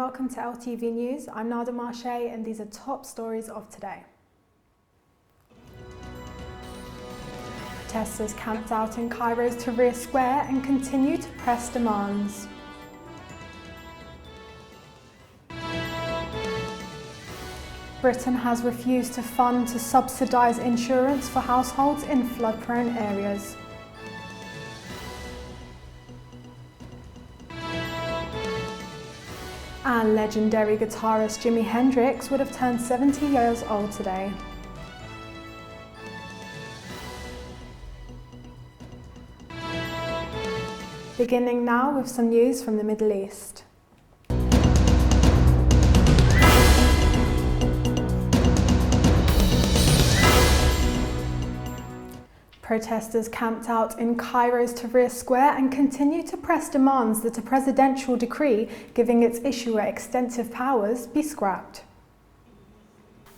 welcome to LTV News. I'm Nada Marche and these are top stories of today. Protesters camped out in Cairo's Tahrir Square and continue to press demands. Britain has refused to fund to subsidise insurance for households in flood-prone areas. And legendary guitarist Jimi Hendrix would have turned 70 years old today. Beginning now with some news from the Middle East. Protesters camped out in Cairo's Tahrir Square and continue to press demands that a presidential decree giving its issuer extensive powers be scrapped.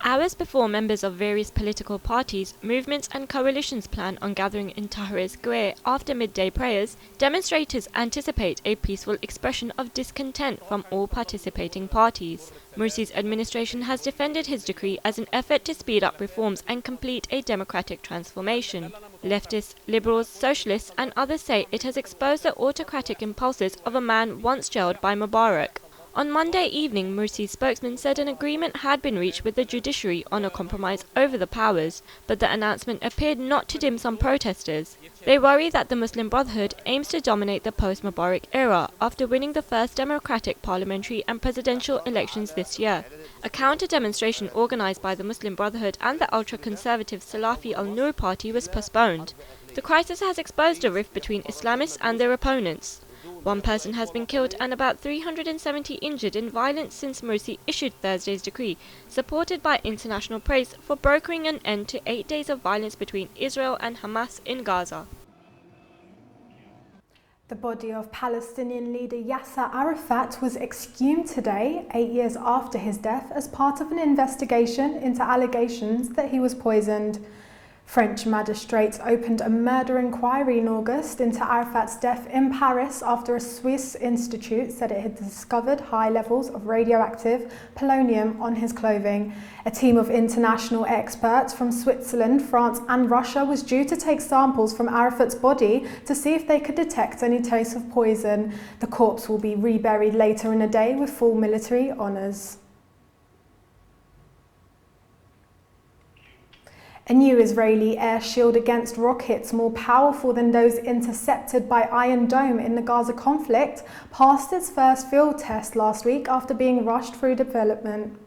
Hours before members of various political parties, movements and coalitions plan on gathering in Tahrir Square after midday prayers, demonstrators anticipate a peaceful expression of discontent from all participating parties. Morsi's administration has defended his decree as an effort to speed up reforms and complete a democratic transformation. Leftists, liberals, socialists and others say it has exposed the autocratic impulses of a man once jailed by Mubarak. On Monday evening, Morsi's spokesman said an agreement had been reached with the judiciary on a compromise over the powers, but the announcement appeared not to dim some protesters. They worry that the Muslim Brotherhood aims to dominate the post-Mubarak era after winning the first democratic parliamentary and presidential elections this year. A counter-demonstration organised by the Muslim Brotherhood and the ultra-conservative Salafi al-Nur party was postponed. The crisis has exposed a rift between Islamists and their opponents. One person has been killed and about 370 injured in violence since Morsi issued Thursday's decree, supported by international praise for brokering an end to 8 days of violence between Israel and Hamas in Gaza. The body of Palestinian leader Yasser Arafat was exhumed today, 8 years after his death, as part of an investigation into allegations that he was poisoned. French magistrates opened a murder inquiry in August into Arafat's death in Paris after a Swiss institute said it had discovered high levels of radioactive polonium on his clothing. A team of international experts from Switzerland, France and Russia was due to take samples from Arafat's body to see if they could detect any trace of poison. The corpse will be reburied later in the day with full military honours. A new Israeli air shield against rockets more powerful than those intercepted by Iron Dome in the Gaza conflict passed its first field test last week after being rushed through development.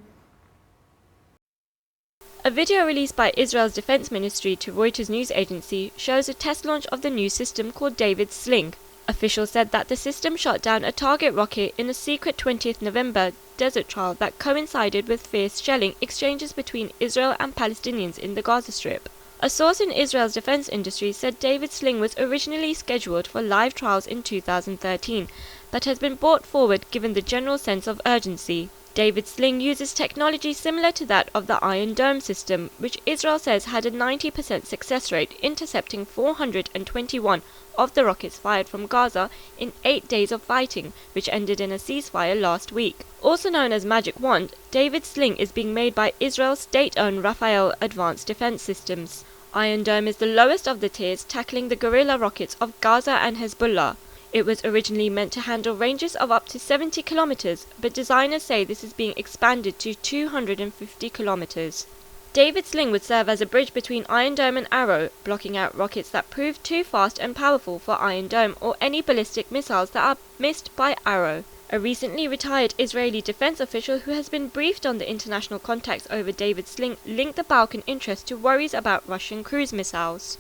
A video released by Israel's defense ministry to Reuters news agency shows a test launch of the new system called David's Sling. Officials said that the system shot down a target rocket in a secret 20th November desert trial that coincided with fierce shelling exchanges between Israel and Palestinians in the Gaza Strip. A source in Israel's defense industry said David's Sling was originally scheduled for live trials in 2013, but has been brought forward given the general sense of urgency. David's Sling uses technology similar to that of the Iron Dome system, which Israel says had a 90% success rate, intercepting 421 of the rockets fired from Gaza in 8 days of fighting, which ended in a ceasefire last week. Also known as Magic Wand, David's Sling is being made by Israel's state-owned Rafael Advanced Defense Systems. Iron Dome is the lowest of the tiers, tackling the guerrilla rockets of Gaza and Hezbollah. It was originally meant to handle ranges of up to 70 kilometers, but designers say this is being expanded to 250 kilometers. David's Sling would serve as a bridge between Iron Dome and Arrow, blocking out rockets that prove too fast and powerful for Iron Dome or any ballistic missiles that are missed by Arrow. A recently retired Israeli defense official who has been briefed on the international contacts over David's Sling linked the Balkan interest to worries about Russian cruise missiles.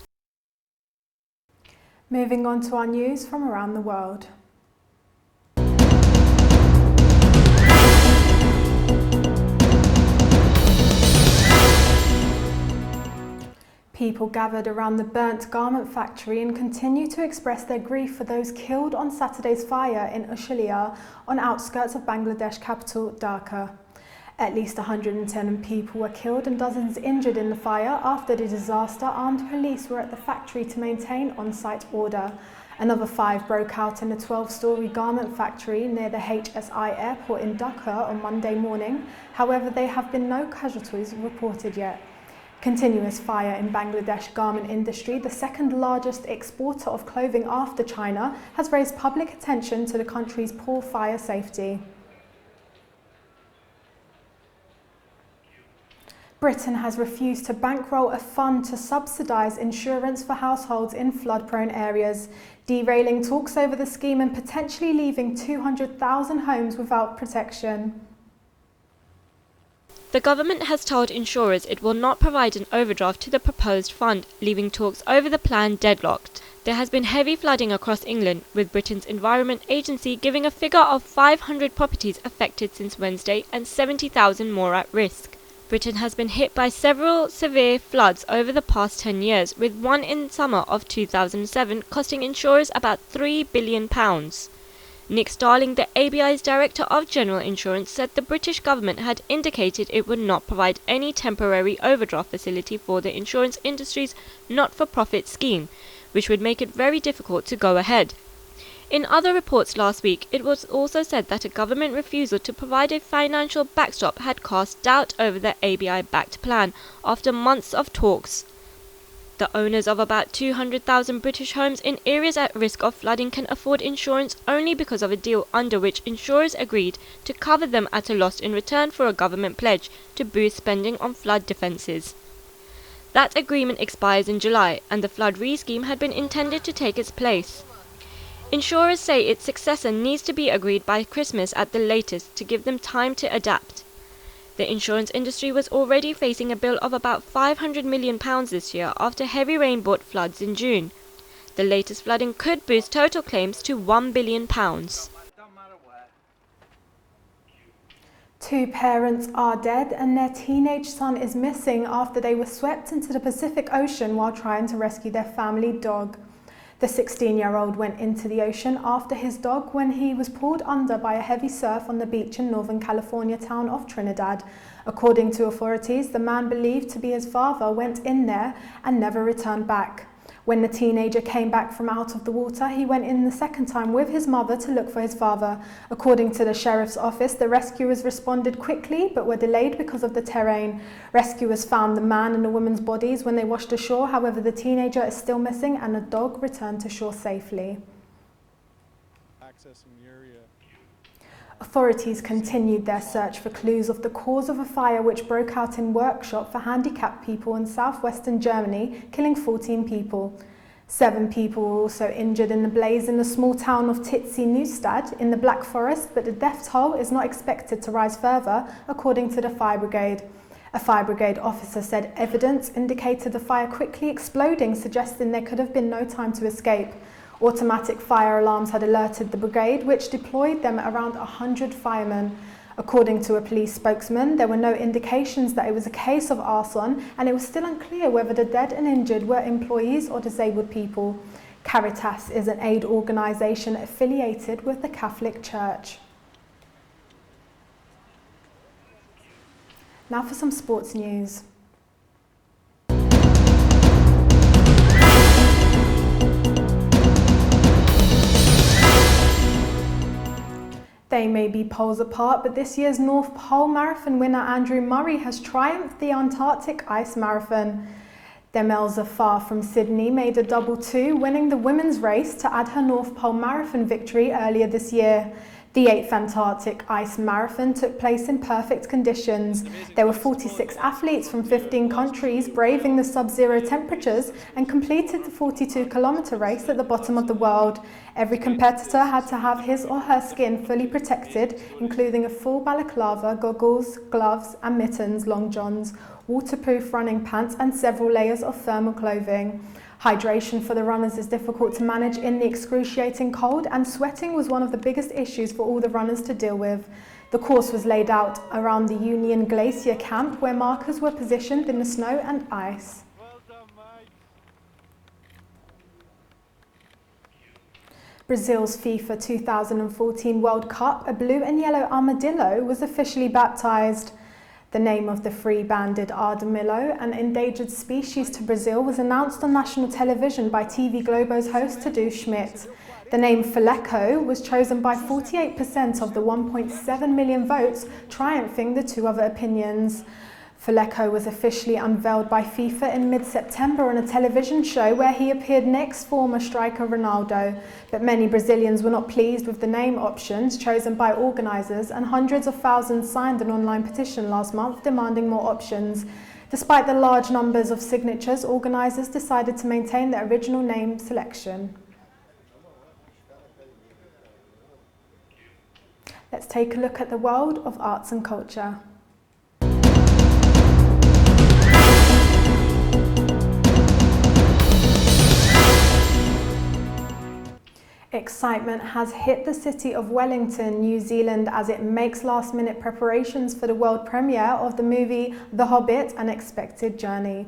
Moving on to our news from around the world. People gathered around the burnt garment factory and continue to express their grief for those killed on Saturday's fire in Ushuaia on outskirts of Bangladesh capital Dhaka. At least 110 people were killed and dozens injured in the fire. After the disaster, armed police were at the factory to maintain on-site order. Another 5 broke out in a 12-storey garment factory near the HSI airport in Dhaka on Monday morning. However, there have been no casualties reported yet. Continuous fire in Bangladesh garment industry, the second largest exporter of clothing after China, has raised public attention to the country's poor fire safety. Britain has refused to bankroll a fund to subsidise insurance for households in flood-prone areas, derailing talks over the scheme and potentially leaving 200,000 homes without protection. The government has told insurers it will not provide an overdraft to the proposed fund, leaving talks over the plan deadlocked. There has been heavy flooding across England, with Britain's Environment Agency giving a figure of 500 properties affected since Wednesday and 70,000 more at risk. Britain has been hit by several severe floods over the past 10 years, with one in summer of 2007 costing insurers about £3 billion. Nick Starling, the ABI's Director of General Insurance, said the British government had indicated it would not provide any temporary overdraft facility for the insurance industry's not-for-profit scheme, which would make it very difficult to go ahead. In other reports last week, it was also said that a government refusal to provide a financial backstop had cast doubt over the ABI-backed plan after months of talks. The owners of about 200,000 British homes in areas at risk of flooding can afford insurance only because of a deal under which insurers agreed to cover them at a loss in return for a government pledge to boost spending on flood defences. That agreement expires in July, and the flood re-scheme had been intended to take its place. Insurers say its successor needs to be agreed by Christmas at the latest to give them time to adapt. The insurance industry was already facing a bill of about £500 million this year after heavy rain brought floods in June. The latest flooding could boost total claims to £1 billion. 2 parents are dead and their teenage son is missing after they were swept into the Pacific Ocean while trying to rescue their family dog. The 16-year-old went into the ocean after his dog when he was pulled under by a heavy surf on the beach in Northern California town of Trinidad. According to authorities, the man believed to be his father went in there and never returned back. When the teenager came back from out of the water, he went in the second time with his mother to look for his father. According to the sheriff's office, the rescuers responded quickly but were delayed because of the terrain. Rescuers found the man and the woman's bodies when they washed ashore. However, the teenager is still missing and the dog returned to shore safely. Authorities continued their search for clues of the cause of a fire which broke out in workshop for handicapped people in southwestern Germany, killing 14 people. 7 people were also injured in the blaze in the small town of Titzi Neustadt in the Black Forest, but the death toll is not expected to rise further, according to the fire brigade. A fire brigade officer said evidence indicated the fire quickly exploding, suggesting there could have been no time to escape. Automatic fire alarms had alerted the brigade, which deployed them around 100 firemen. According to a police spokesman, there were no indications that it was a case of arson, and it was still unclear whether the dead and injured were employees or disabled people. Caritas is an aid organisation affiliated with the Catholic Church. Now for some sports news. They may be poles apart, but this year's North Pole Marathon winner Andrew Murray has triumphed the Antarctic Ice Marathon. Demelza Farr from Sydney made a double 2, winning the women's race to add her North Pole Marathon victory earlier this year. The 8th Antarctic Ice Marathon took place in perfect conditions. There were 46 athletes from 15 countries braving the sub-zero temperatures and completed the 42-kilometre race at the bottom of the world. Every competitor had to have his or her skin fully protected, including a full balaclava, goggles, gloves and mittens, long johns, waterproof running pants and several layers of thermal clothing. Hydration for the runners is difficult to manage in the excruciating cold, and sweating was one of the biggest issues for all the runners to deal with. The course was laid out around the Union Glacier camp, where markers were positioned in the snow and ice. Brazil's FIFA 2014 World Cup, a blue and yellow armadillo, was officially baptised. The name of the free-banded armadillo, an endangered species to Brazil, was announced on national television by TV Globo's host Tadu Schmidt. The name Feleco was chosen by 48% of the 1.7 million votes, triumphing the two other opinions. Feleco was officially unveiled by FIFA in mid-September on a television show where he appeared next former striker Ronaldo. But many Brazilians were not pleased with the name options chosen by organisers, and hundreds of thousands signed an online petition last month demanding more options. Despite the large numbers of signatures, organisers decided to maintain the original name selection. Let's take a look at the world of arts and culture. Excitement has hit the city of Wellington, New Zealand, as it makes last-minute preparations for the world premiere of the movie The Hobbit: An Unexpected Journey.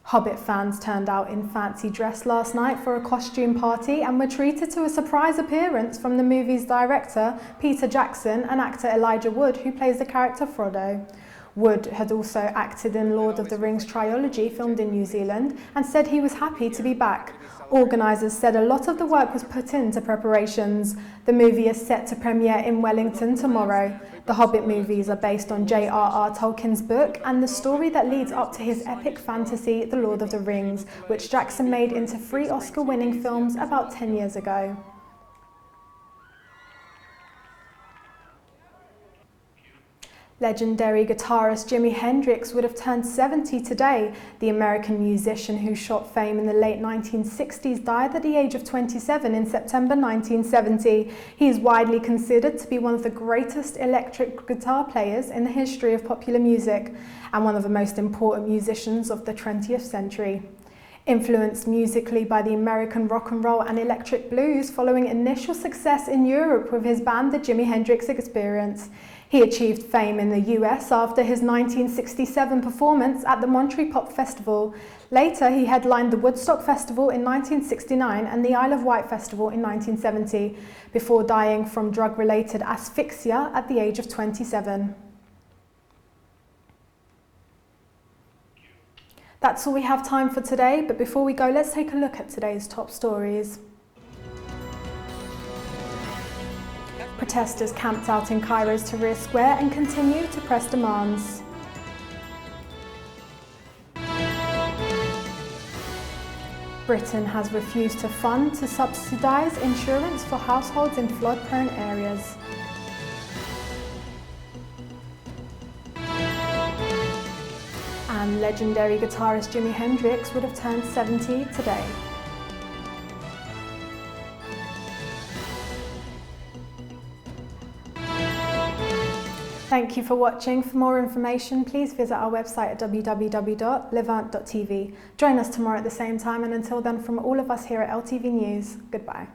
Hobbit fans turned out in fancy dress last night for a costume party and were treated to a surprise appearance from the movie's director, Peter Jackson, and actor Elijah Wood, who plays the character Frodo. Wood had also acted in Lord of the Rings trilogy filmed in New Zealand and said he was happy to be back. Organisers said a lot of the work was put into preparations. The movie is set to premiere in Wellington tomorrow. The Hobbit movies are based on J.R.R. Tolkien's book and the story that leads up to his epic fantasy, The Lord of the Rings, which Jackson made into 3 Oscar-winning films about 10 years ago. Legendary guitarist Jimi Hendrix would have turned 70 today. The American musician who shot fame in the late 1960s died at the age of 27 in September 1970. He is widely considered to be one of the greatest electric guitar players in the history of popular music and one of the most important musicians of the 20th century. Influenced musically by the American rock and roll and electric blues following initial success in Europe with his band The Jimi Hendrix Experience. He achieved fame in the US after his 1967 performance at the Monterey Pop Festival. Later, he headlined the Woodstock Festival in 1969 and the Isle of Wight Festival in 1970, before dying from drug-related asphyxia at the age of 27. That's all we have time for today, but before we go, let's take a look at today's top stories. Protesters camped out in Cairo's Tahrir Square and continue to press demands. Britain has refused to fund to subsidise insurance for households in flood-prone areas. And legendary guitarist Jimi Hendrix would have turned 70 today. Thank you for watching. For more information, please visit our website at www.levant.tv. Join us tomorrow at the same time, and until then, from all of us here at LTV News, goodbye.